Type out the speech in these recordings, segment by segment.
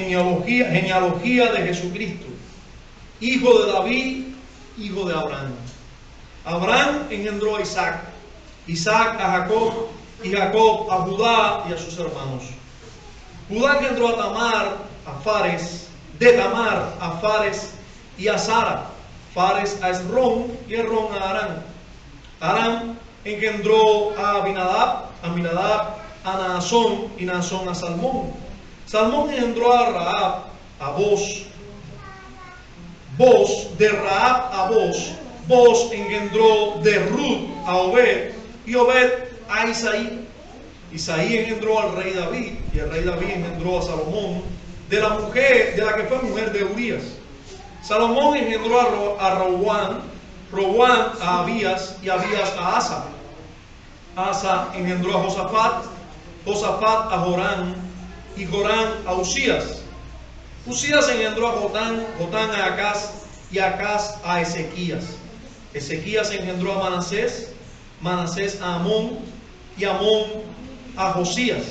genealogía de Jesucristo, hijo de David, hijo de Abraham. Abraham engendró a Isaac, Isaac a Jacob, y Jacob a Judá y a sus hermanos. Judá engendró a Tamar, a Fares, de Tamar a Fares y a Sara, Fares a Esrón y Esrón a Aram. Aram engendró a Aminadab a Naasón y Naasón a Salmón. Salmón engendró a Rahab, a Boz, de Rahab a Boz engendró de Ruth a Obed, y Obed a Isaí. Isaí engendró al rey David, y el rey David engendró a Salomón, de la que fue mujer de Urías. Salomón engendró a Roboam a Abías, y Abías a Asa. Asa engendró a Josafat a Joram, y Joram a Usías. Usías engendró a Jotán a Acaz, y Acaz a Ezequías. Ezequías engendró a Manasés a Amón, y Amón a Josías.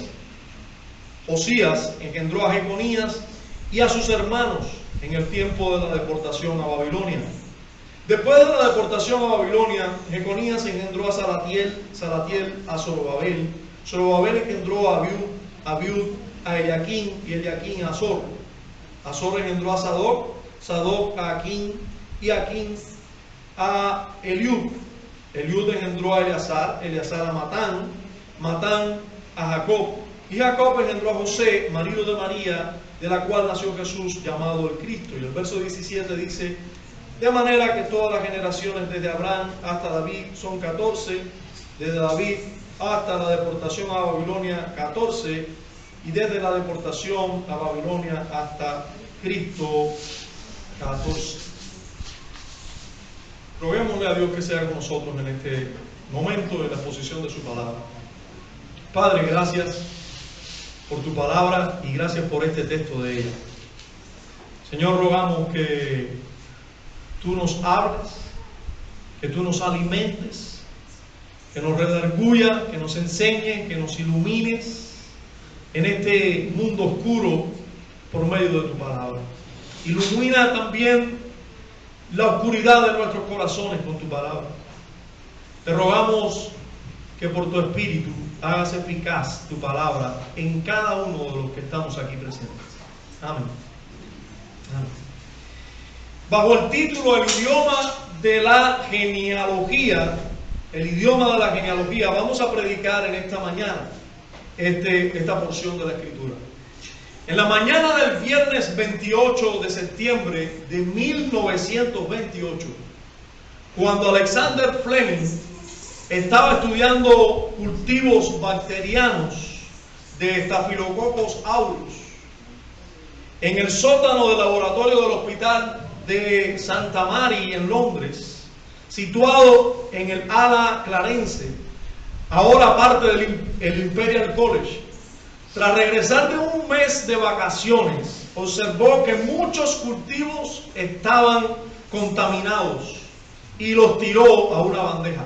Josías engendró a Jeconías y a sus hermanos en el tiempo de la deportación a Babilonia. Después de la deportación a Babilonia, Jeconías engendró a Salatiel a Zorobabel. Zorobabel engendró a Abiud a Eliaquín, y Eliaquín a Azor. Azor engendró a Sadoc a Aquín, y Aquín a Eliud. Eliud engendró a Eleazar a Matán a Jacob, y Jacob engendró a José, marido de María, de la cual nació Jesús, llamado el Cristo. Y el verso 17 dice: de manera que todas las generaciones desde Abraham hasta David son 14, desde David hasta la deportación a Babilonia 14, y desde la deportación a Babilonia hasta Cristo 14. Roguémosle a Dios que sea con nosotros en este momento de la exposición de su palabra. Padre, gracias por tu palabra y gracias por este texto de ella. Señor, rogamos que tú nos hables, que tú nos alimentes, que nos redarguya, que nos enseñes, que nos ilumines en este mundo oscuro por medio de tu palabra. Ilumina también la oscuridad de nuestros corazones con tu palabra. Te rogamos que por tu Espíritu hagas eficaz tu palabra en cada uno de los que estamos aquí presentes. Amén. Amén. Bajo el título El idioma de la genealogía, vamos a predicar en esta mañana esta porción de la Escritura. En la mañana del viernes 28 de septiembre de 1928, cuando Alexander Fleming estaba estudiando cultivos bacterianos de Staphylococcus aureus en el sótano del laboratorio del hospital de Santa Mary en Londres, situado en el ala Clarence, ahora parte del Imperial College. Tras regresar de un mes de vacaciones, observó que muchos cultivos estaban contaminados y los tiró a una bandeja.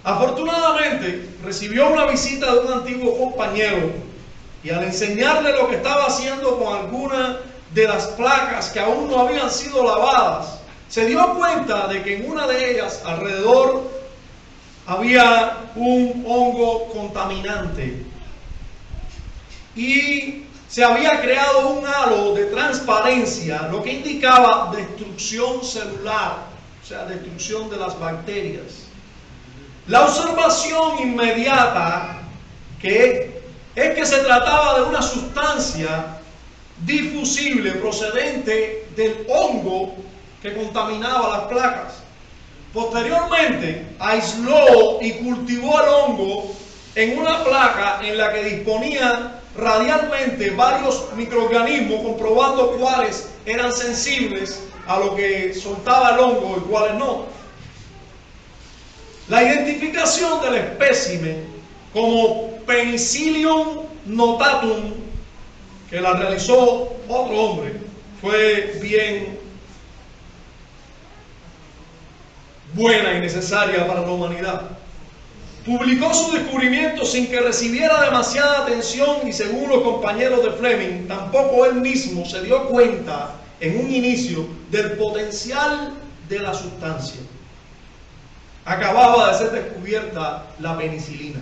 Afortunadamente, recibió una visita de un antiguo compañero y al enseñarle lo que estaba haciendo con algunas de las placas que aún no habían sido lavadas, se dio cuenta de que en una de ellas alrededor había un hongo contaminante y se había creado un halo de transparencia, lo que indicaba destrucción celular, o sea, destrucción de las bacterias. La observación inmediata es que se trataba de una sustancia difusible procedente del hongo que contaminaba las placas. Posteriormente, aisló y cultivó el hongo en una placa en la que disponía radialmente varios microorganismos, comprobando cuáles eran sensibles a lo que soltaba el hongo y cuáles no. La identificación del espécimen como Penicillium notatum, que la realizó otro hombre, fue bien buena y necesaria para la humanidad. publicó su descubrimiento sin que recibiera demasiada atención y según los compañeros de Fleming, tampoco él mismo se dio cuenta en un inicio del potencial de la sustancia. Acababa de ser descubierta la penicilina.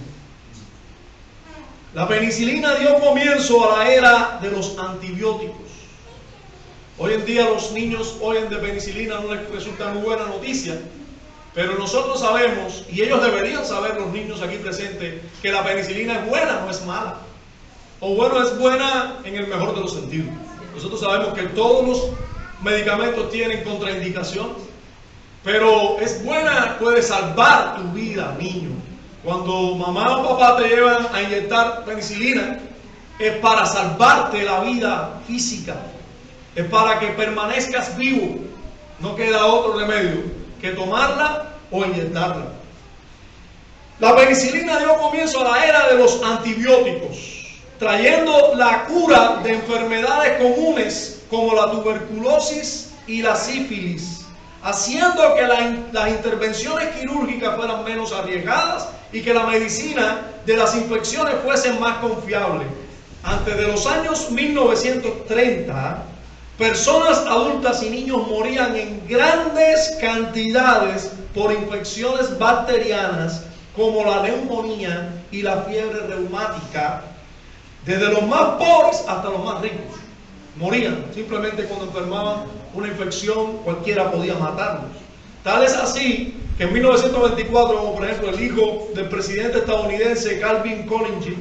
La penicilina dio comienzo a la era de los antibióticos. Hoy en día los niños oyen de penicilina, no les resulta muy buena noticia, pero nosotros sabemos, y ellos deberían saber, los niños aquí presentes, que la penicilina es buena, no es mala. O bueno, es buena en el mejor de los sentidos. Nosotros sabemos que todos los medicamentos tienen contraindicaciones, pero es buena, puede salvar tu vida, niño. Cuando mamá o papá te llevan a inyectar penicilina, es para salvarte la vida física, es para que permanezcas vivo. No queda otro remedio que tomarla o inyectarla. La penicilina dio comienzo a la era de los antibióticos, trayendo la cura de enfermedades comunes como la tuberculosis y la sífilis, haciendo que las intervenciones quirúrgicas fueran menos arriesgadas y que la medicina de las infecciones fuese más confiable. Antes de los años 1930, personas adultas y niños morían en grandes cantidades por infecciones bacterianas como la neumonía y la fiebre reumática, desde los más pobres hasta los más ricos. Morían simplemente cuando enfermaban una infección, cualquiera podía matarlos. Tal es así que en 1924, como por ejemplo el hijo del presidente estadounidense Calvin Coolidge,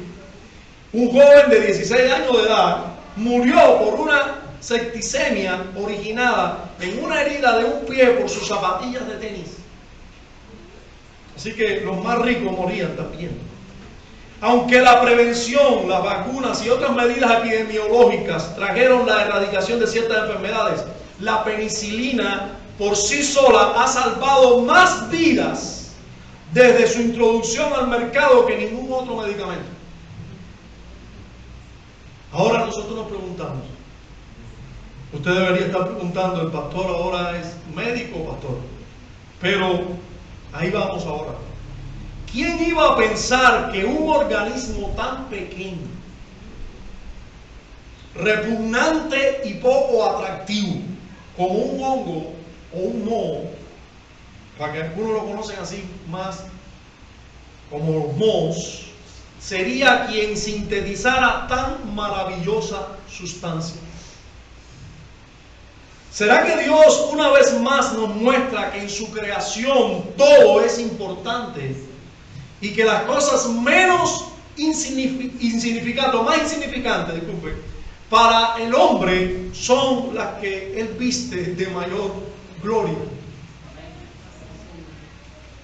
un joven de 16 años de edad, murió por una septicemia originada en una herida de un pie por sus zapatillas de tenis. Así que los más ricos morían también. Aunque la prevención, las vacunas y otras medidas epidemiológicas trajeron la erradicación de ciertas enfermedades, la penicilina por sí sola ha salvado más vidas desde su introducción al mercado que ningún otro medicamento. Ahora nosotros nos preguntamos, usted debería estar preguntando, el pastor ahora es médico o pastor, pero ahí vamos ahora. ¿Quién iba a pensar que un organismo tan pequeño, repugnante y poco atractivo, como un hongo o un moho, para que algunos lo conocen así más como los mohos, sería quien sintetizara tan maravillosa sustancia? ¿Será que Dios una vez más nos muestra que en su creación todo es importante y que las cosas menos insignificantes, o más insignificantes, disculpe, para el hombre son las que Él viste de mayor gloria?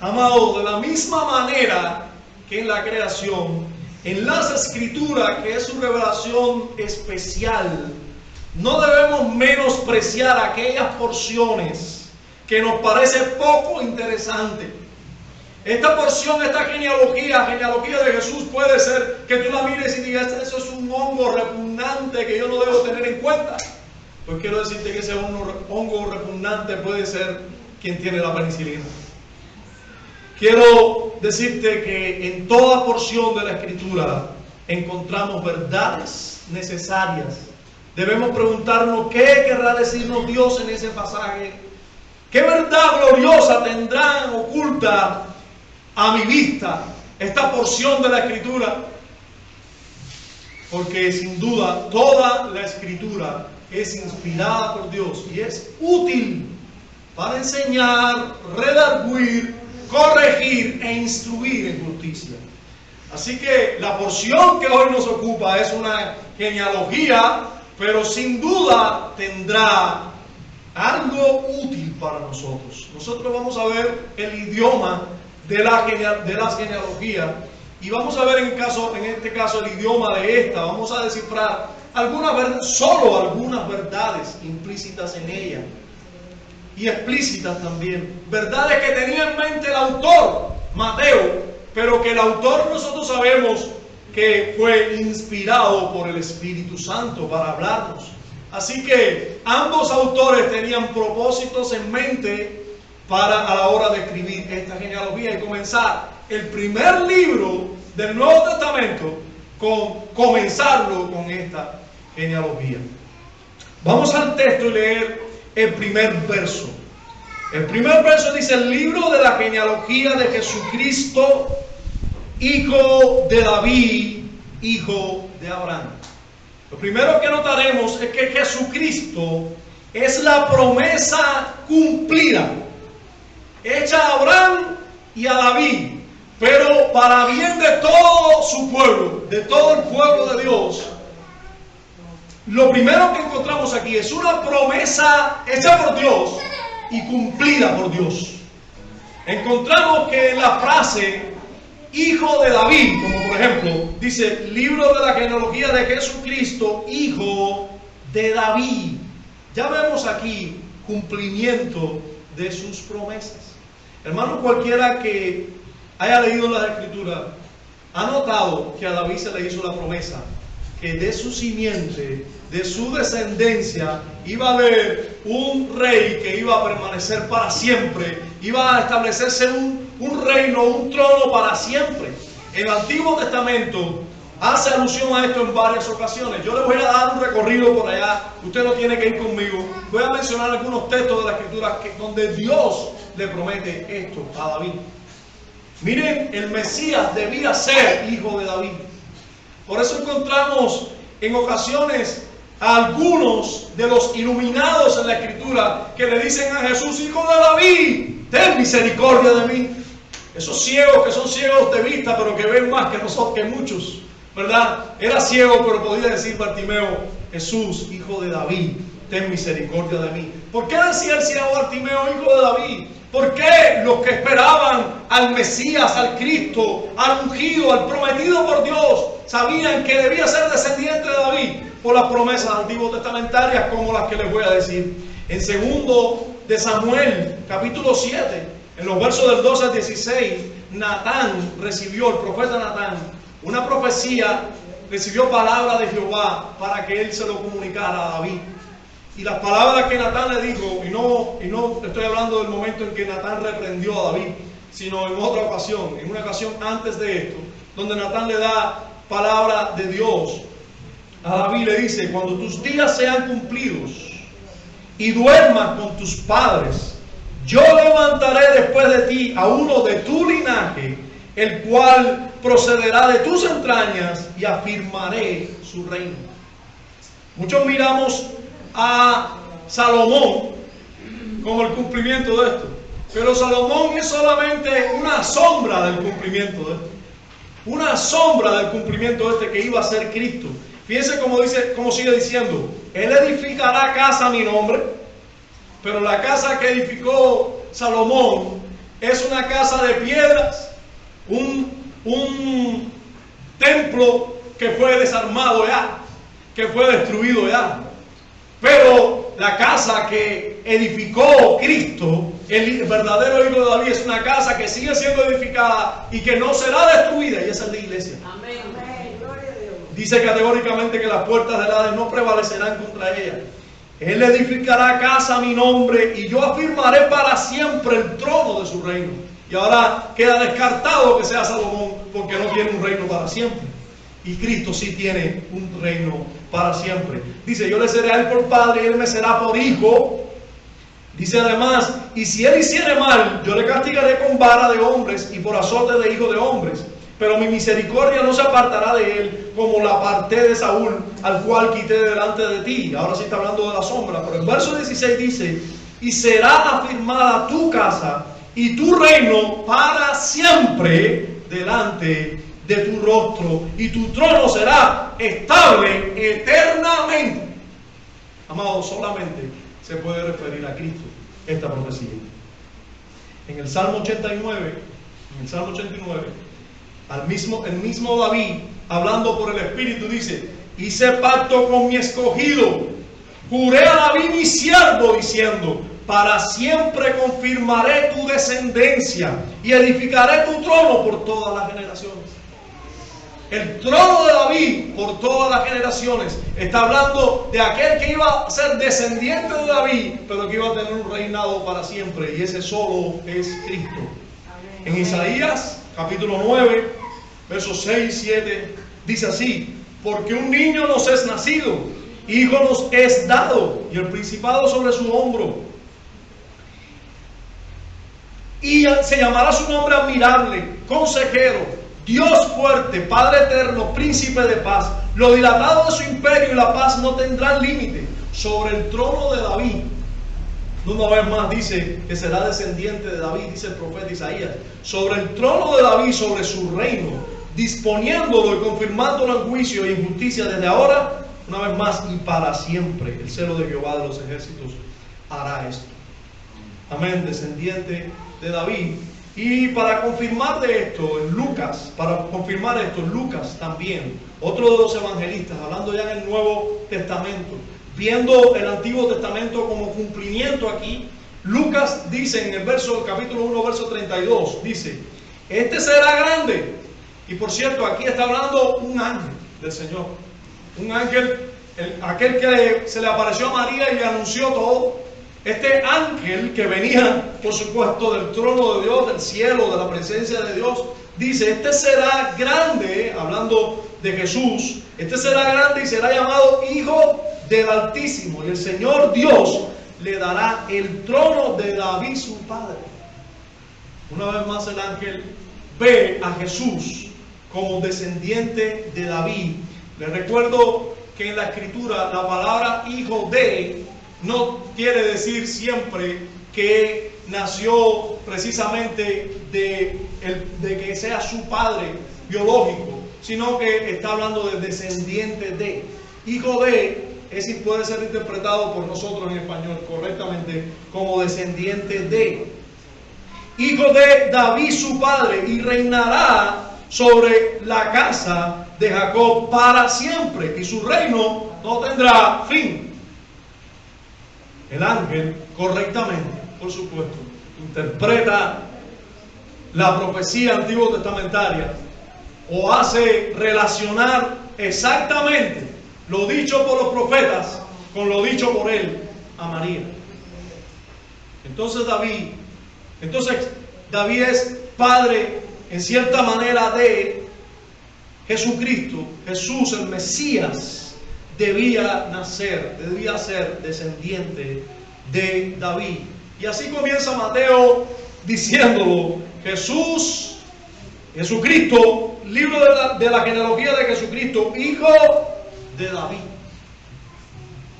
Amado, de la misma manera que en la creación, en las Escrituras, que es su revelación especial, no debemos menospreciar aquellas porciones que nos parece poco interesante. Esta porción, esta genealogía de Jesús, puede ser que tú la mires y digas, eso es un hongo repugnante que yo no debo tener en cuenta. Pues quiero decirte que ese hongo repugnante puede ser quien tiene la penicilina. Quiero decirte que en toda porción de la Escritura encontramos verdades necesarias. Debemos preguntarnos qué querrá decirnos Dios en ese pasaje. ¿Qué verdad gloriosa tendrá oculta a mi vista esta porción de la Escritura? Porque sin duda toda la Escritura es inspirada por Dios y es útil para enseñar, redarguir, corregir e instruir en justicia. Así que la porción que hoy nos ocupa es una genealogía, pero sin duda tendrá algo útil para nosotros. Nosotros vamos a ver el idioma de las genealogías y vamos a ver en este caso el idioma de esta. Vamos a descifrar solo algunas verdades implícitas en ella y explícitas también. Verdades que tenía en mente el autor, Mateo, pero que el autor nosotros sabemos que fue inspirado por el Espíritu Santo para hablarnos. Así que ambos autores tenían propósitos en mente a la hora de escribir esta genealogía y comenzar el primer libro del Nuevo Testamento comenzarlo con esta genealogía. Vamos al texto y leer el primer verso. El primer verso dice: el libro de la genealogía de Jesucristo, hijo de David, hijo de Abraham. Lo primero que notaremos es que Jesucristo es la promesa cumplida, hecha a Abraham y a David, pero para bien de todo su pueblo, de todo el pueblo de Dios. Lo primero que encontramos aquí es una promesa hecha por Dios y cumplida por Dios. Encontramos que en la frase hijo de David, como por ejemplo, dice libro de la genealogía de Jesucristo, hijo de David. Ya vemos aquí cumplimiento de sus promesas. Hermano, cualquiera que haya leído las Escrituras ha notado que a David se le hizo la promesa que de su simiente, de su descendencia, iba a haber un rey que iba a permanecer para siempre, iba a establecerse un reino, un trono para siempre. El Antiguo Testamento hace alusión a esto en varias ocasiones. Yo les voy a dar un recorrido por allá, usted no tiene que ir conmigo. Voy a mencionar algunos textos de la Escritura donde Dios le promete esto a David. Miren, el Mesías debía ser hijo de David. Por eso encontramos en ocasiones a algunos de los iluminados en la Escritura que le dicen a Jesús: hijo de David, ten misericordia de mí. Esos ciegos que son ciegos de vista, pero que ven más que nosotros, que muchos, ¿verdad? Era ciego, pero podía decir Bartimeo: Jesús, hijo de David, ten misericordia de mí. ¿Por qué decía el ciego Bartimeo, hijo de David? ¿Por qué los que esperaban al Mesías, al Cristo, al ungido, al prometido por Dios, sabían que debía ser descendiente de David? Por las promesas antiguotestamentarias como las que les voy a decir. En 2 de Samuel, capítulo 7, en los versos del 12 al 16, Natán recibió, el profeta Natán, una profecía, recibió palabra de Jehová para que él se lo comunicara a David. Y las palabras que Natán le dijo, y no estoy hablando del momento en que Natán reprendió a David, sino en otra ocasión, en una ocasión antes de esto, donde Natán le da palabra de Dios a David, le dice: cuando tus días sean cumplidos y duermas con tus padres, yo levantaré después de ti a uno de tu linaje, el cual procederá de tus entrañas, y afirmaré su reino. Muchos miramos a Salomón como el cumplimiento de esto, pero Salomón es solamente una sombra del cumplimiento de esto, una sombra del cumplimiento de este que iba a ser Cristo. Fíjense cómo sigue diciendo: él edificará casa a mi nombre. Pero la casa que edificó Salomón es una casa de piedras, un templo que fue desarmado ya, que fue destruido ya. Pero la casa que edificó Cristo, el verdadero hijo de David, es una casa que sigue siendo edificada y que no será destruida, y esa es la iglesia. Amén. Gloria a Dios. Dice categóricamente que las puertas del Hades no prevalecerán contra ella. Él edificará casa a mi nombre, y yo afirmaré para siempre el trono de su reino. Y ahora queda descartado que sea Salomón, porque no tiene un reino para siempre. Y Cristo sí tiene un reino para siempre. Dice: yo le seré a él por padre y él me será por hijo. Dice además: y si él hiciere mal, yo le castigaré con vara de hombres y por azote de hijo de hombres. Pero mi misericordia no se apartará de él, como la aparté de Saúl, al cual quité delante de ti. Ahora sí está hablando de la sombra, pero el verso 16 dice: y será afirmada tu casa y tu reino para siempre delante de tu rostro, y tu trono será estable eternamente. Amado, solamente se puede referir a Cristo esta profecía. En el Salmo 89, el mismo David, hablando por el Espíritu, dice: hice pacto con mi escogido, juré a David mi siervo, diciendo: para siempre confirmaré tu descendencia y edificaré tu trono por todas las generaciones. El trono de David por todas las generaciones está hablando de aquel que iba a ser descendiente de David, pero que iba a tener un reinado para siempre, y ese solo es Cristo. En Isaías capítulo 9, versos 6 y 7, dice así: porque un niño nos es nacido, hijo nos es dado, y el principado sobre su hombro. Y se llamará su nombre admirable, consejero, Dios fuerte, Padre eterno, príncipe de paz. Lo dilatado de su imperio y la paz no tendrán límite. Sobre el trono de David, una vez más dice que será descendiente de David, dice el profeta Isaías. Sobre el trono de David, sobre su reino, disponiéndolo y confirmándolo en juicio y en justicia desde ahora, una vez más y para siempre. El celo de Jehová de los ejércitos hará esto. Amén, descendiente de David. Y para confirmar de esto, en Lucas, Lucas también, otro de los evangelistas, hablando ya en el Nuevo Testamento, viendo el Antiguo Testamento como cumplimiento aquí, Lucas dice en el capítulo 1, verso 32, dice: este será grande. Y por cierto, aquí está hablando un ángel del Señor, un ángel, aquel que se le apareció a María y le anunció todo. Este ángel que venía, por supuesto, del trono de Dios, del cielo, de la presencia de Dios, dice: este será grande, hablando de Jesús, este será grande y será llamado Hijo del Altísimo, y el Señor Dios le dará el trono de David su padre. Una vez más el ángel ve a Jesús como descendiente de David. Les recuerdo que en la escritura la palabra hijo de no quiere decir siempre que nació precisamente de que sea su padre biológico, sino que está hablando de descendiente de. Hijo de puede ser interpretado por nosotros en español correctamente como descendiente de. Hijo de David su padre, y reinará sobre la casa de Jacob para siempre, y su reino no tendrá fin. El ángel correctamente, por supuesto, interpreta la profecía antiguo testamentaria o hace relacionar exactamente lo dicho por los profetas con lo dicho por él a María. Entonces David es padre en cierta manera de Jesucristo. Jesús, el Mesías, debía ser descendiente de David. Y así comienza Mateo diciéndolo: Jesucristo, libro de la genealogía de Jesucristo, hijo de David.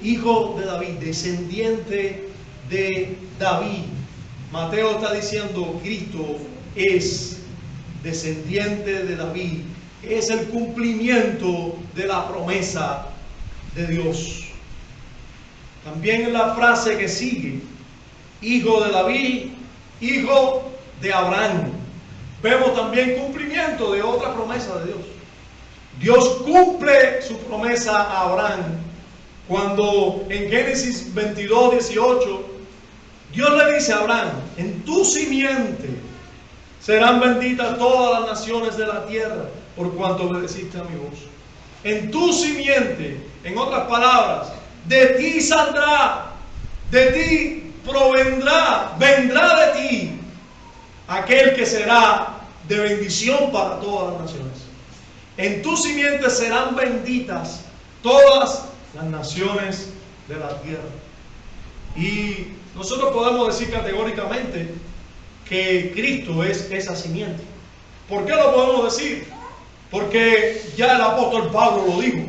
Hijo de David, descendiente de David. Mateo está diciendo: Cristo es descendiente de David. Es el cumplimiento de la promesa de Dios. También en la frase que sigue, hijo de David, hijo de Abraham, vemos también cumplimiento de otra promesa de Dios. Dios cumple su promesa a Abraham cuando en Génesis 22, 18, Dios le dice a Abraham: en tu simiente serán benditas todas las naciones de la tierra, por cuanto obedeciste a mi voz. En tu simiente, en otras palabras, de ti saldrá, de ti provendrá, vendrá de ti aquel que será de bendición para todas las naciones. En tu simiente serán benditas todas las naciones de la tierra. Y nosotros podemos decir categóricamente que Cristo es esa simiente. ¿Por qué lo podemos decir? Porque ya el apóstol Pablo lo dijo.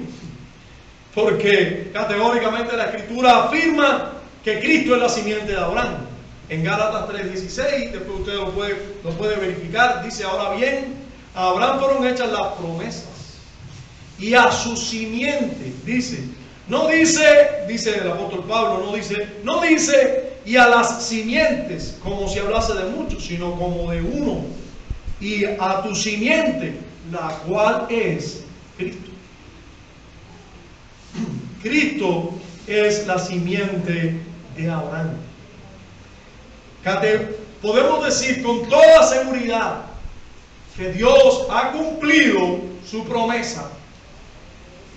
Porque categóricamente la Escritura afirma que Cristo es la simiente de Abraham. En Gálatas 3:16, después usted lo puede verificar, dice: ahora bien, a Abraham fueron hechas las promesas, y a su simiente, dice el apóstol Pablo, no dice y a las simientes, como si hablase de muchos, sino como de uno, y a tu simiente, la cual es Cristo. Cristo es la simiente de Abraham. Podemos decir con toda seguridad que Dios ha cumplido su promesa,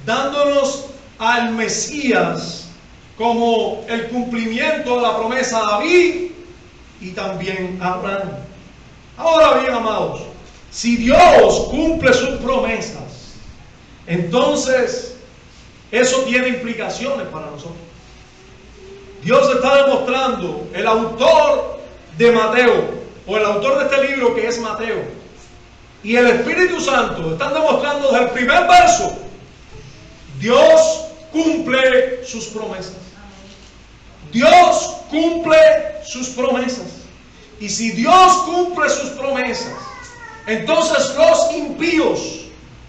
dándonos al Mesías como el cumplimiento de la promesa a David y también a Abraham. Ahora bien, amados, Si Dios cumple sus promesas, entonces eso tiene implicaciones para nosotros. Dios está demostrando, el autor de Mateo, o el autor de este libro que es Mateo, y el Espíritu Santo están demostrando desde el primer verso, Dios cumple sus promesas. Dios cumple sus promesas. Y si Dios cumple sus promesas, entonces los impíos,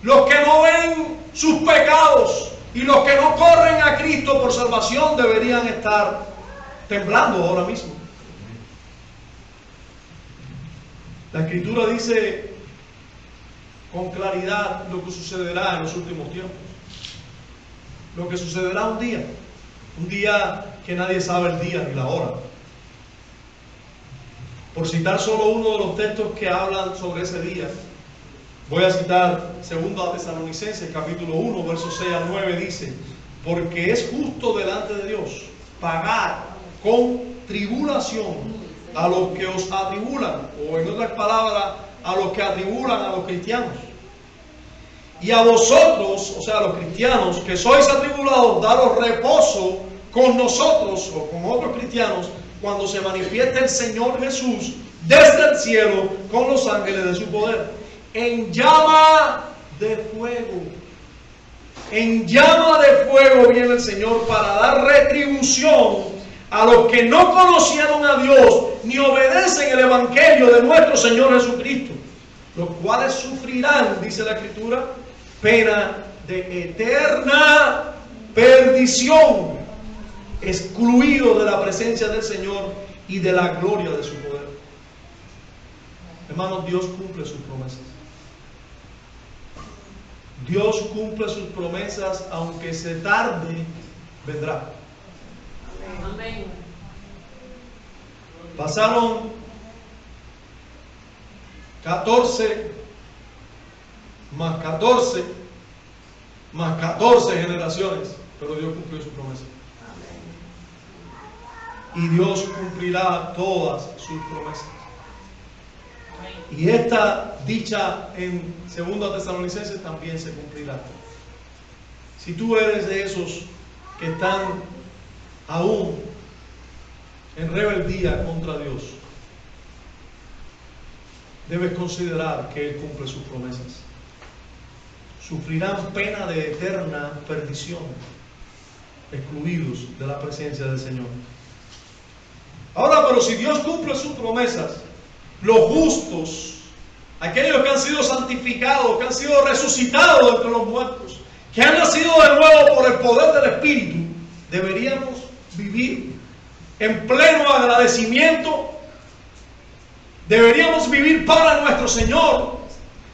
los que no ven sus pecados y los que no corren a Cristo por salvación, deberían estar temblando ahora mismo. La Escritura dice con claridad lo que sucederá en los últimos tiempos. Lo que sucederá un día que nadie sabe el día ni la hora. Por citar solo uno de los textos que hablan sobre ese día, voy a citar 2 Tesalonicenses capítulo 1, versos 6 al 9, dice: porque es justo delante de Dios pagar con tribulación a los que os atribulan, o en otras palabras, a los que atribulan a los cristianos. Y a vosotros, o sea, a los cristianos que sois atribulados, daros reposo con nosotros o con otros cristianos cuando se manifieste el Señor Jesús desde el cielo con los ángeles de su poder, en llama de fuego. En llama de fuego viene el Señor para dar retribución a los que no conocieron a Dios ni obedecen el evangelio de nuestro Señor Jesucristo, los cuales sufrirán, dice la Escritura, pena de eterna perdición, excluidos de la presencia del Señor y de la gloria de su poder. Hermanos, Dios cumple sus promesas. Dios cumple sus promesas, aunque se tarde, vendrá. Amén. Pasaron 14 más 14 más 14 generaciones, pero Dios cumplió su promesa. Y Dios cumplirá todas sus promesas. Y esta dicha en 2 Tesalonicenses también se cumplirá. Si tú eres de esos que están aún en rebeldía contra Dios, debes considerar que Él cumple sus promesas. Sufrirán pena de eterna perdición, excluidos de la presencia del Señor. Ahora, pero si Dios cumple sus promesas, los justos, aquellos que han sido santificados, que han sido resucitados entre los muertos, que han nacido de nuevo por el poder del Espíritu, deberíamos vivir en pleno agradecimiento. Deberíamos vivir para nuestro Señor.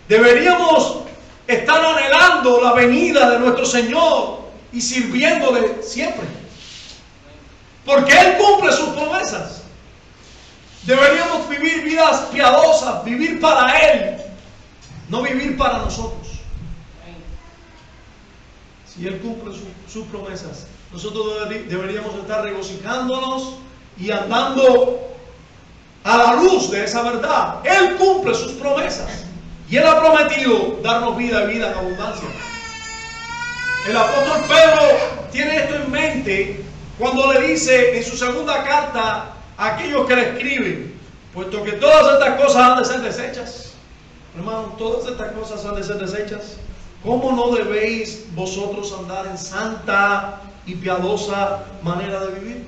Deberíamos estar anhelando la venida de nuestro Señor y sirviéndole siempre, porque Él cumple sus promesas. Deberíamos vivir vidas piadosas, vivir para Él, no vivir para nosotros. Si Él cumple sus promesas, nosotros deberíamos estar regocijándonos y andando a la luz de esa verdad. Él cumple sus promesas y Él ha prometido darnos vida y vida en abundancia. El apóstol Pedro tiene esto en mente cuando le dice en su segunda carta a aquellos que le escriben: puesto que todas estas cosas han de ser desechas. Hermanos, todas estas cosas han de ser desechas. ¿Cómo no debéis vosotros andar en santa y piadosa manera de vivir?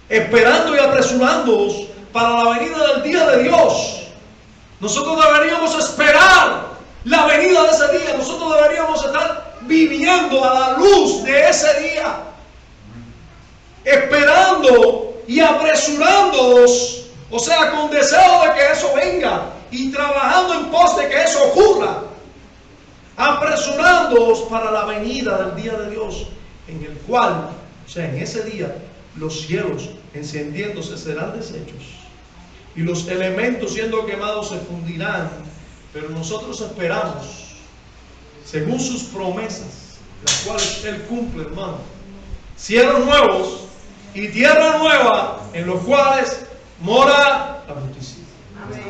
Esperando y apresurándoos para la venida del día de Dios. Nosotros deberíamos esperar la venida de ese día. Nosotros deberíamos estar viviendo a la luz de ese día, esperando y apresurándonos, o sea, con deseo de que eso venga y trabajando en pos de que eso ocurra, apresurándonos para la venida del día de Dios, en el cual, o sea, en ese día, los cielos encendiéndose serán deshechos y los elementos siendo quemados se fundirán, pero nosotros esperamos, según sus promesas, las cuales Él cumple, hermano, cielos nuevos y tierra nueva, en los cuales mora la justicia. Amén.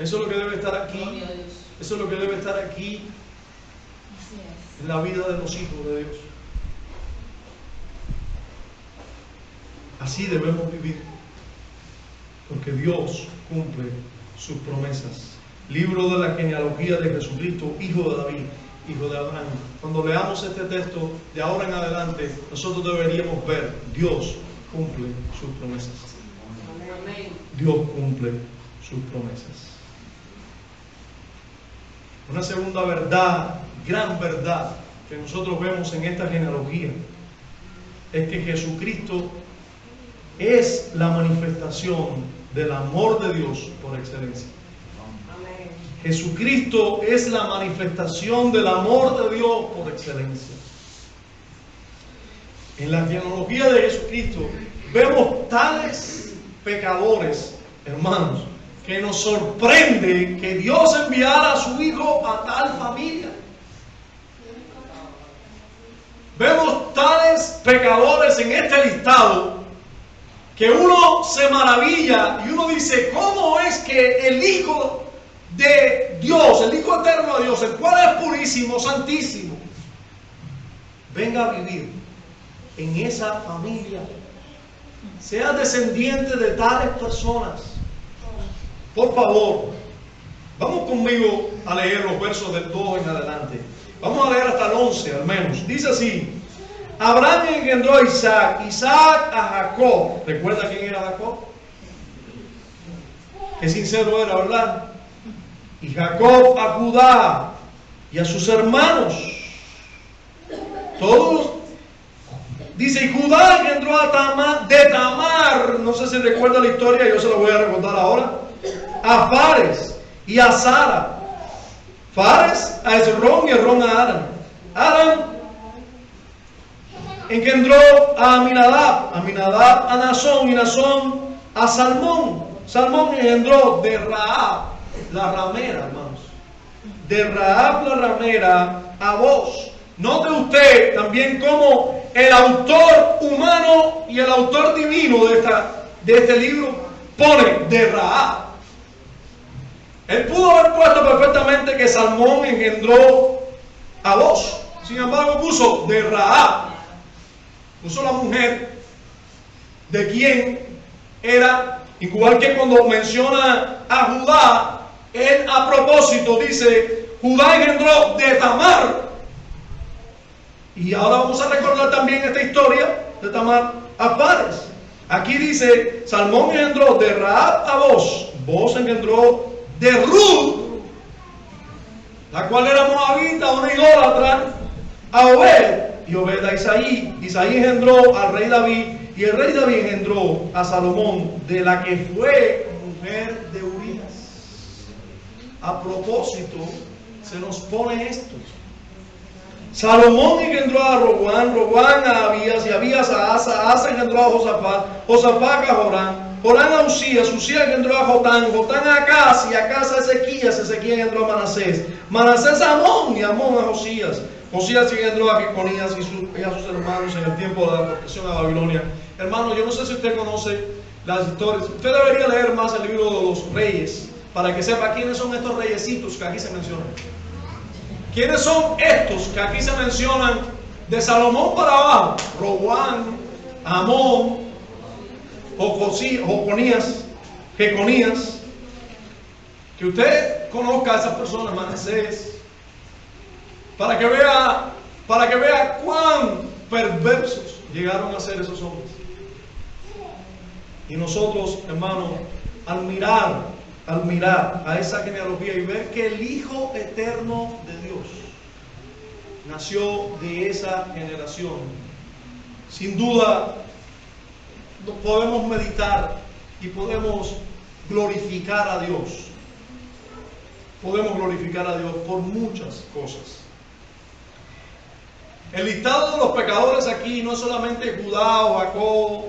Eso es lo que debe estar aquí. Gloria a Dios. Eso es lo que debe estar aquí en la vida de los hijos de Dios. Así debemos vivir, porque Dios cumple sus promesas. Libro de la genealogía de Jesucristo, hijo de David, hijo de Abraham. Cuando leamos este texto, de ahora en adelante, nosotros deberíamos ver, Dios cumple sus promesas. Amén. Dios cumple sus promesas. Una segunda verdad, gran verdad, que nosotros vemos en esta genealogía, es que Jesucristo es la manifestación del amor de Dios por excelencia. Amén. Jesucristo es la manifestación del amor de Dios por excelencia. En la genealogía de Jesucristo vemos tales pecadores, hermanos, que nos sorprende que Dios enviara a su Hijo a tal familia. Vemos tales pecadores en este listado que uno se maravilla y uno dice, ¿cómo es que el Hijo de Dios, el Hijo eterno de Dios, el cual es purísimo, santísimo, venga a vivir en esa familia? Sea descendiente de tales personas. Por favor, vamos conmigo a leer los versos del 2 en adelante. Vamos a leer hasta el 11 al menos. Dice así: Abraham engendró a Isaac, Isaac a Jacob. ¿Recuerda quién era Jacob? Qué sincero era, ¿verdad? Y Jacob a Judá y a sus hermanos. Todos. Dice, y Judá engendró a Tamar, de Tamar, no sé si recuerda la historia, yo se la voy a recordar ahora, a Fares y a Sara. Fares a Esrón y Esrón a Aram. Aram engendró a Aminadab a Nazón y Nazón a Salmón. Salmón engendró de Rahab, la ramera, hermanos. De Rahab la ramera a Boz. Note usted también cómo el autor humano y el autor divino de este libro pone de Rahab. Él pudo haber puesto perfectamente que Salmón engendró a Boz. Sin embargo puso de Rahab. Puso la mujer de quien era, igual que cuando menciona a Judá, él a propósito dice, Judá engendró de Tamar. Y ahora vamos a recordar también esta historia de Tamar a Fares. Aquí dice, Salmón engendró de Rahab a Boz. Boz engendró de Ruth, la cual era moabita, una idólatra, a Obed. Y Obed a Isaí. Isaí engendró al rey David. Y el rey David engendró a Salomón, de la que fue mujer de Urías. A propósito, se nos pone esto. Salomón engendró a Roboam, Roboam a Abías, y Abías a Asa, Asa engendró a Josafat, Josafat a Joram, Joram a Usías, Usías engendró a Jotán, Jotán a Acaz, y Acaz a Ezequías, Ezequías engendró a Manasés, Manasés a Amón, y Amón a Josías, Josías engendró a Jeconías y a sus hermanos en el tiempo de la deportación a Babilonia. Hermano, yo no sé si usted conoce las historias, usted debería leer más el libro de los reyes, para que sepa quiénes son estos reyesitos que aquí se mencionan. ¿Quiénes son estos que aquí se mencionan de Salomón para abajo? Roboam, Amón, Jeconías. Que usted conozca a esas personas, Manasés, para que vea cuán perversos llegaron a ser esos hombres. Y nosotros, hermanos, al mirar a esa genealogía y ver que el Hijo eterno de Dios nació de esa generación, sin duda podemos meditar y podemos glorificar a Dios. Podemos glorificar a Dios por muchas cosas. El listado de los pecadores aquí no es solamente Judá o Jacob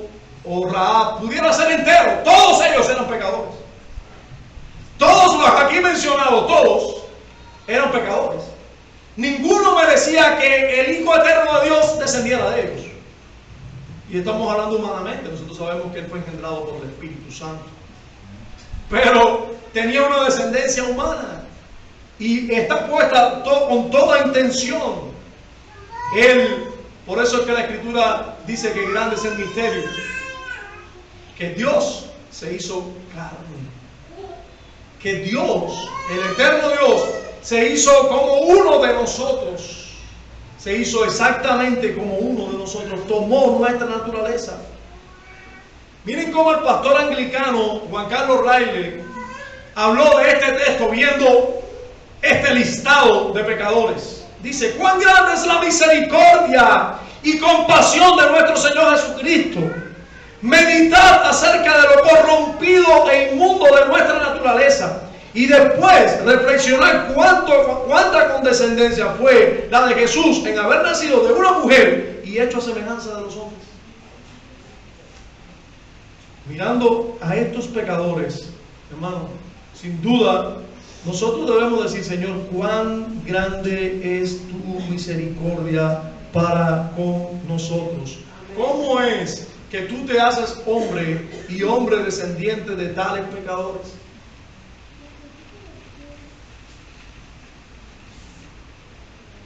o Rahab, pudiera ser entero, todos ellos eran pecadores. Todos los aquí mencionados, todos eran pecadores. Ninguno merecía que el Hijo eterno de Dios descendiera de ellos. Y estamos hablando humanamente, nosotros sabemos que Él fue engendrado por el Espíritu Santo. Pero tenía una descendencia descendencia humana. Y está puesta con toda intención. Por eso es que la Escritura dice que grande es el misterio. Que Dios se hizo carne. Que Dios, el eterno Dios, se hizo como uno de nosotros. Se hizo exactamente como uno de nosotros. Tomó nuestra naturaleza. Miren cómo el pastor anglicano Juan Carlos Riley habló de este texto viendo este listado de pecadores. Dice: cuán grande es la misericordia y compasión de nuestro Señor Jesucristo. Meditad acerca de lo corrompido e inmundo de nuestra naturaleza y después reflexionar cuánta condescendencia fue la de Jesús en haber nacido de una mujer y hecho a semejanza de los hombres. Mirando a estos pecadores, hermano, sin duda nosotros debemos decir: Señor, cuán grande es tu misericordia para con nosotros. ¿Cómo es que tú te haces hombre y hombre descendiente de tales pecadores?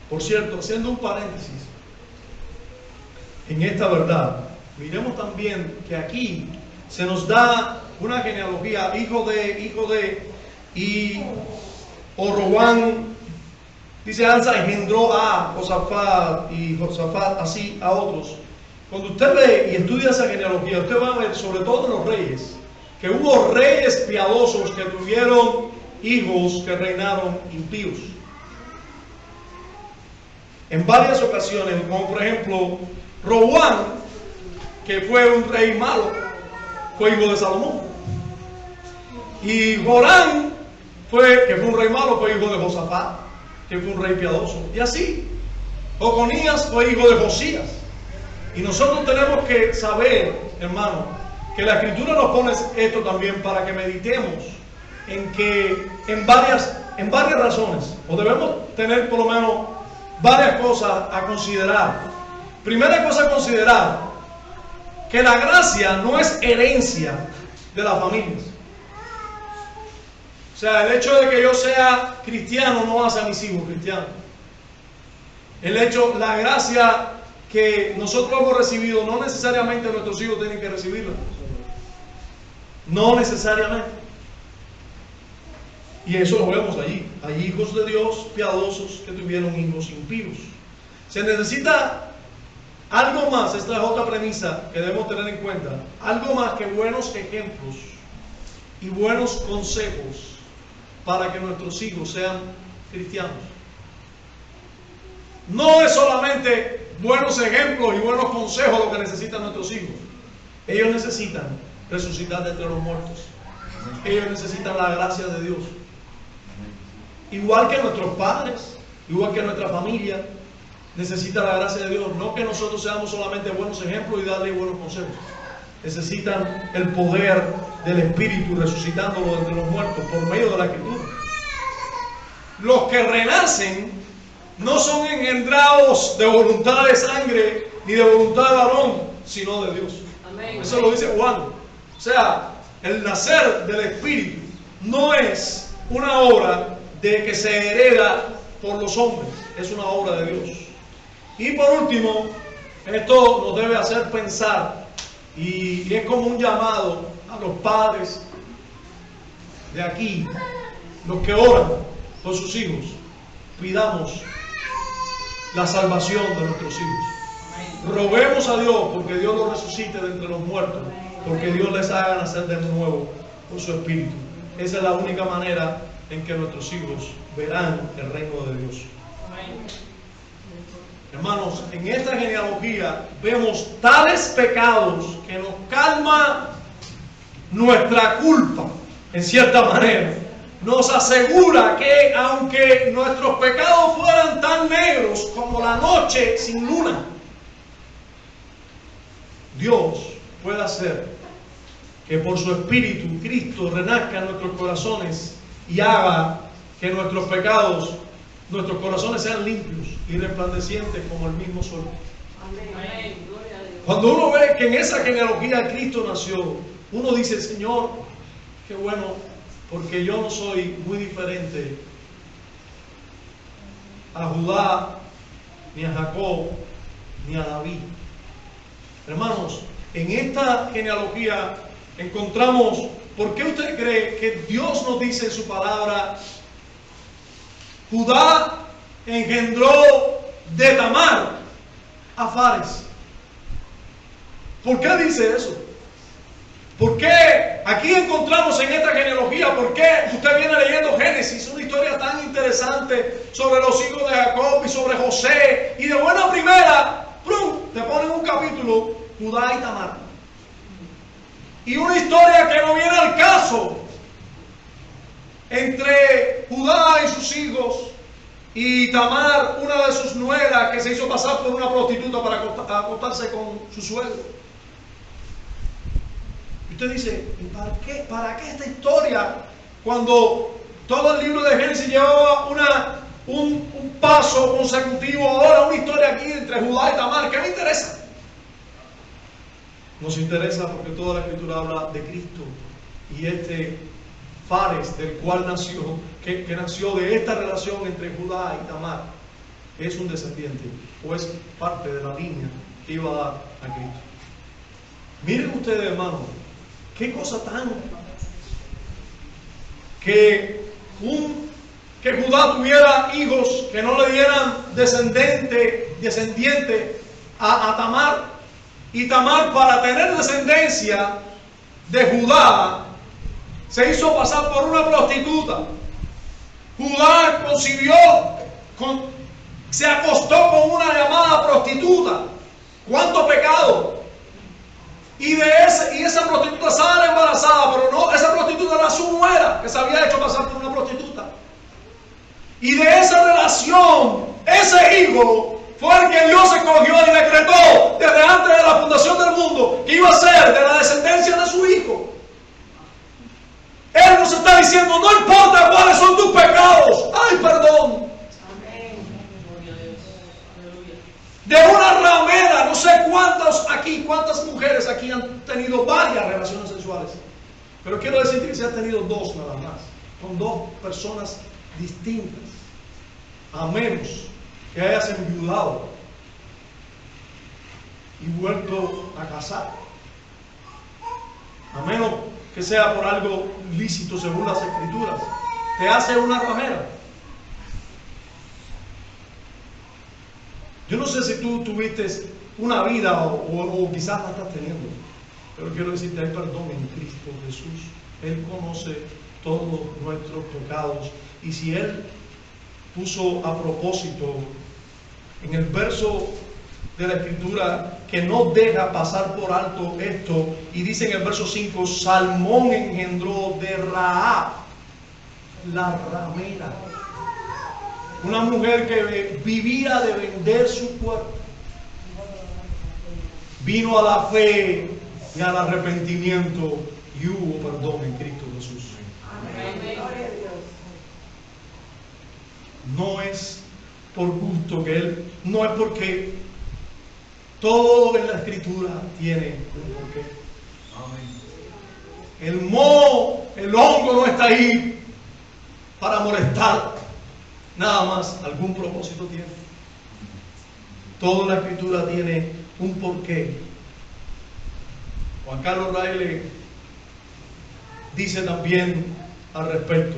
Por cierto, haciendo un paréntesis en esta verdad, miremos también que aquí se nos da una genealogía: hijo de, y Roboam, dice, Asa engendró a Josafat, y Josafat así a otros. Cuando usted ve y estudia esa genealogía, usted va a ver, sobre todo en los reyes, que hubo reyes piadosos que tuvieron hijos que reinaron impíos. En varias ocasiones, como por ejemplo Roboam, que fue un rey malo, fue hijo de Salomón. Y Joram, que fue un rey malo, fue hijo de Josafat, que fue un rey piadoso. Y así, Joconías fue hijo de Josías. Y nosotros tenemos que saber, hermano, que la Escritura nos pone esto también para que meditemos en varias razones, o debemos tener por lo menos varias cosas a considerar. Primera cosa a considerar: que la gracia no es herencia de las familias. O sea, el hecho de que yo sea cristiano no hace a mis hijos cristianos. La gracia que nosotros hemos recibido, no necesariamente nuestros hijos tienen que recibirla. No necesariamente. Y eso lo vemos allí. Hay hijos de Dios piadosos que tuvieron hijos impíos. Se necesita algo más. Esta es otra premisa que debemos tener en cuenta. Algo más que buenos ejemplos y buenos consejos para que nuestros hijos sean cristianos. No es solamente buenos ejemplos y buenos consejos lo que necesitan nuestros hijos. Ellos necesitan resucitar de entre los muertos. Ellos necesitan la gracia de Dios. Igual que nuestros padres, igual que nuestra familia, necesita la gracia de Dios. No que nosotros seamos solamente buenos ejemplos y darle buenos consejos. Necesitan el poder del Espíritu resucitándolo de entre los muertos por medio de la Escritura. Los que renacen no son engendrados de voluntad de sangre ni de voluntad de varón, sino de Dios. Amén. Eso lo dice Juan. O sea, el nacer del Espíritu no es una obra de que se hereda por los hombres, es una obra de Dios. Y por último, esto nos debe hacer pensar, y es como un llamado a los padres de aquí, los que oran por sus hijos: pidamos la salvación de nuestros hijos. Roguemos a Dios porque Dios los resucite de entre los muertos, porque Dios les haga nacer de nuevo por su Espíritu. Esa es la única manera en que nuestros hijos verán el reino de Dios. Hermanos, en esta genealogía vemos tales pecados que nos calma nuestra culpa, en cierta manera. Nos asegura que aunque nuestros pecados fueran tan negros como la noche sin luna, Dios puede hacer que por su Espíritu Cristo renazca en nuestros corazones y haga que nuestros pecados, nuestros corazones sean limpios y resplandecientes como el mismo sol. Amén. Cuando uno ve que en esa genealogía Cristo nació, uno dice: Señor, qué bueno porque yo no soy muy diferente a Judá, ni a Jacob, ni a David. Hermanos, en esta genealogía encontramos, ¿por qué usted cree que Dios nos dice en su palabra, Judá engendró de Tamar a Fares? ¿Por qué dice eso? ¿Por qué aquí encontramos en esta genealogía? ¿Por qué usted viene leyendo Génesis, una historia tan interesante sobre los hijos de Jacob y sobre José, y de buena primera, ¡prum!, te ponen un capítulo, Judá y Tamar? Y una historia que no viene al caso entre Judá y sus hijos y Tamar, una de sus nueras, que se hizo pasar por una prostituta para acostarse con su suegro. Usted dice, ¿y para qué esta historia? Cuando todo el libro de Génesis llevaba un paso consecutivo, ahora una historia aquí entre Judá y Tamar. ¿Qué me interesa? Nos interesa porque toda la escritura habla de Cristo. Y este Fares, del cual nació, que nació de esta relación entre Judá y Tamar, es un descendiente, o es parte de la línea que iba a dar a Cristo. Miren ustedes, hermanos, qué cosa tan que Judá tuviera hijos que no le dieran descendiente a Tamar, y Tamar, para tener descendencia de Judá, se hizo pasar por una prostituta. Judá concibió, se acostó con una llamada prostituta. ¿Cuánto pecado? Y esa prostituta sale embarazada, pero no, esa prostituta era su nuera, que se había hecho pasar por una prostituta. Y de esa relación, ese hijo fue el que Dios escogió y decretó desde antes de la fundación del mundo que iba a ser de la descendencia de su hijo. Él nos está diciendo, no importa cuáles son tus pecados, ¡ay, perdón! De una ramera, no sé cuántas mujeres aquí han tenido varias relaciones sexuales, pero quiero decirte que se han tenido dos nada más, con dos personas distintas, a menos que hayas enviudado y vuelto a casar, a menos que sea por algo lícito según las escrituras, te hace una ramera. Yo no sé si tú tuviste una vida o quizás la estás teniendo, pero quiero decirte, hay perdón en Cristo Jesús. Él conoce todos nuestros pecados, y si Él puso a propósito en el verso de la escritura que no deja pasar por alto esto, y dice en el verso 5, Salmón engendró de Rahab, la ramera, una mujer que vivía de vender su cuerpo, vino a la fe y al arrepentimiento, y hubo perdón en Cristo Jesús. Amén. No es por gusto que Él, no es porque todo en la escritura tiene un porqué. El hongo no está ahí para molestar, nada más, algún propósito tiene. Toda la escritura tiene un porqué. Juan Carlos Raile dice también al respecto: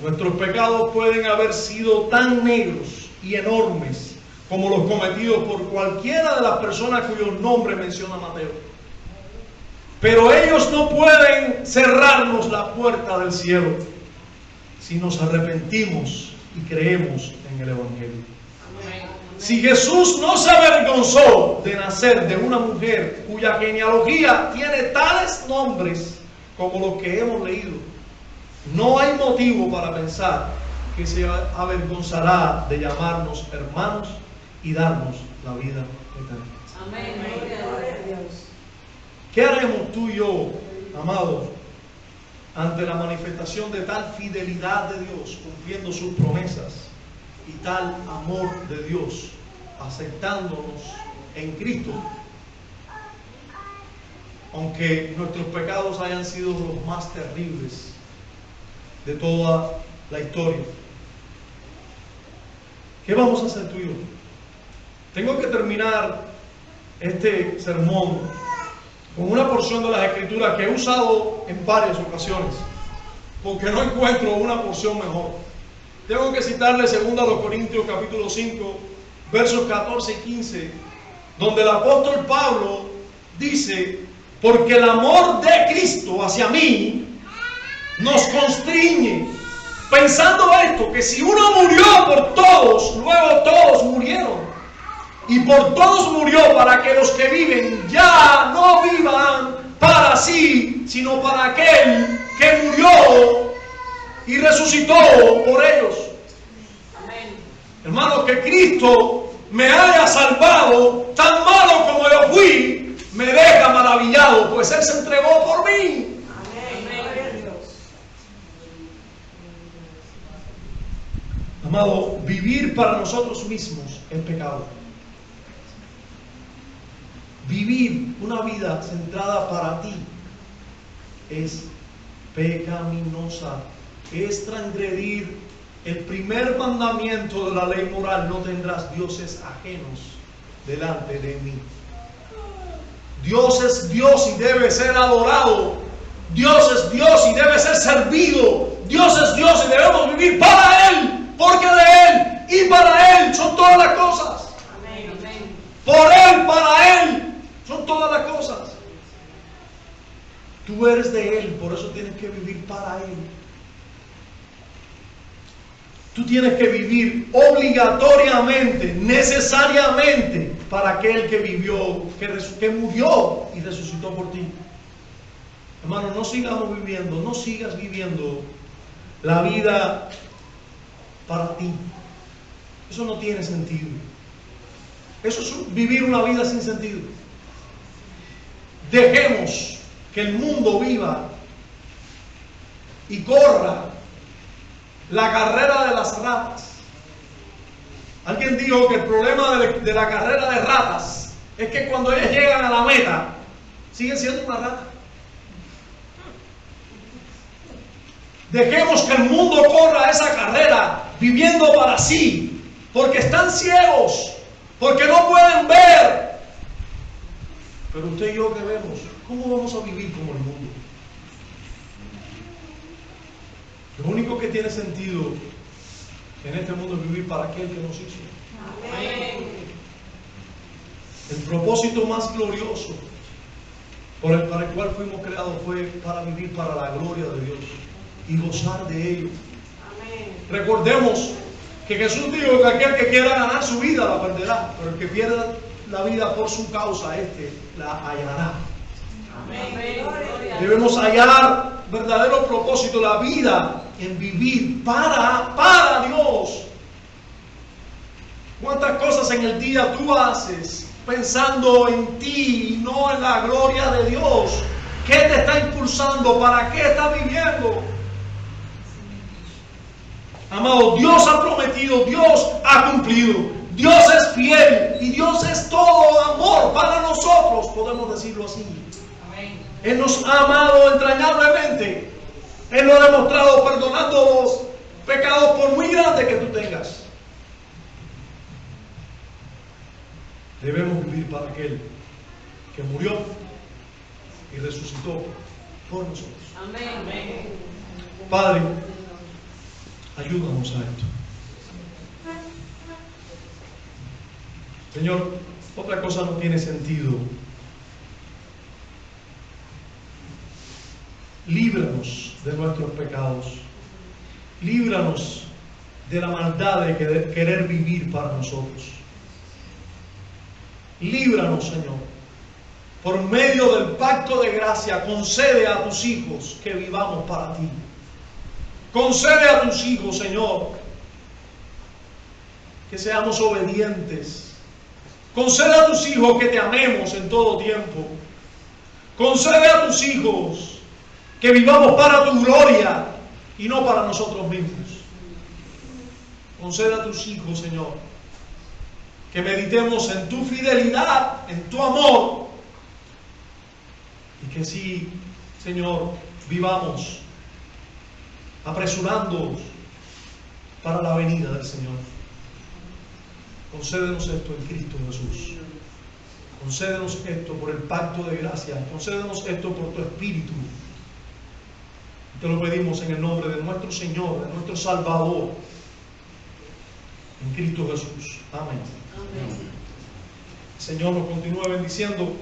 nuestros pecados pueden haber sido tan negros y enormes como los cometidos por cualquiera de las personas cuyos nombres menciona Mateo, pero ellos no pueden cerrarnos la puerta del cielo si nos arrepentimos y creemos en el Evangelio. Si Jesús no se avergonzó de nacer de una mujer cuya genealogía tiene tales nombres como los que hemos leído, no hay motivo para pensar que se avergonzará de llamarnos hermanos y darnos la vida eterna. Amén. Gloria a Dios. ¿Qué haremos tú y yo, amados, ante la manifestación de tal fidelidad de Dios, cumpliendo sus promesas, y tal amor de Dios, aceptándonos en Cristo, aunque nuestros pecados hayan sido los más terribles de toda la historia. ¿Qué vamos a hacer tú y yo? Tengo que terminar este sermón con una porción de las Escrituras que he usado en varias ocasiones, porque no encuentro una porción mejor. Tengo que citarle 2 Corintios capítulo 5, versos 14 y 15, donde el apóstol Pablo dice: porque el amor de Cristo hacia mí nos constriñe, pensando esto, que si uno murió por todos, luego todos murieron. Y por todos murió, para que los que viven ya no vivan para sí, sino para aquel que murió y resucitó por ellos. Amén. Hermanos, que Cristo me haya salvado, tan malo como yo fui, me deja maravillado, pues Él se entregó por mí. Amén. Amado, vivir para nosotros mismos es pecado. Vivir una vida centrada para ti es pecaminosa, es transgredir el primer mandamiento de la ley moral: no tendrás dioses ajenos delante de mí. Dios es Dios y debe ser adorado. Dios es Dios y debe ser servido. Dios es Dios y debemos vivir para Él, porque de Él y para Él son todas las cosas. Amén. Amén. Por Él, para Él son todas las cosas. Tú eres de Él, por eso tienes que vivir para Él. Tú tienes que vivir obligatoriamente, necesariamente, para aquel que vivió, que murió y resucitó por ti. Hermano, no sigas viviendo la vida para ti. Eso no tiene sentido. Eso es vivir una vida sin sentido. Dejemos que el mundo viva y corra la carrera de las ratas. Alguien dijo que el problema de la carrera de ratas es que cuando ellas llegan a la meta, siguen siendo una rata. Dejemos que el mundo corra esa carrera viviendo para sí, porque están ciegos, porque no pueden ver. Pero usted y yo, ¿qué vemos? ¿Cómo vamos a vivir como el mundo? Lo único que tiene sentido en este mundo es vivir para aquel que nos hizo. Amén. El propósito más glorioso para el cual fuimos creados fue para vivir para la gloria de Dios y gozar de ello. Amén. Recordemos que Jesús dijo que aquel que quiera ganar su vida la perderá, pero el que pierda la vida por su causa, la hallará. Amén. Debemos hallar verdadero propósito, la vida en vivir para Dios. ¿Cuántas cosas en el día tú haces pensando en ti y no en la gloria de Dios? ¿Qué te está impulsando? ¿Para qué estás viviendo? Amado, Dios ha prometido, Dios ha cumplido, Dios es fiel y Dios es todo amor para nosotros, podemos decirlo así. Amén. Él nos ha amado entrañablemente. Él lo ha demostrado perdonando los pecados por muy grandes que tú tengas. Debemos vivir para aquel que murió y resucitó por nosotros. Amén. Padre, ayúdanos a esto. Señor, otra cosa no tiene sentido. Líbranos de nuestros pecados. Líbranos de la maldad de querer vivir para nosotros. Líbranos, Señor. Por medio del pacto de gracia, concede a tus hijos que vivamos para ti. Concede a tus hijos, Señor, que seamos obedientes. Concede a tus hijos que te amemos en todo tiempo. Concede a tus hijos que vivamos para tu gloria y no para nosotros mismos. Concede a tus hijos, Señor, que meditemos en tu fidelidad, en tu amor, y que sí, Señor, vivamos apresurándonos para la venida del Señor. Concédenos esto en Cristo Jesús. Concédenos esto por el pacto de gracia. Concédenos esto por tu Espíritu. Te lo pedimos en el nombre de nuestro Señor, de nuestro Salvador, en Cristo Jesús. Amén. Amén. El Señor nos continúe bendiciendo.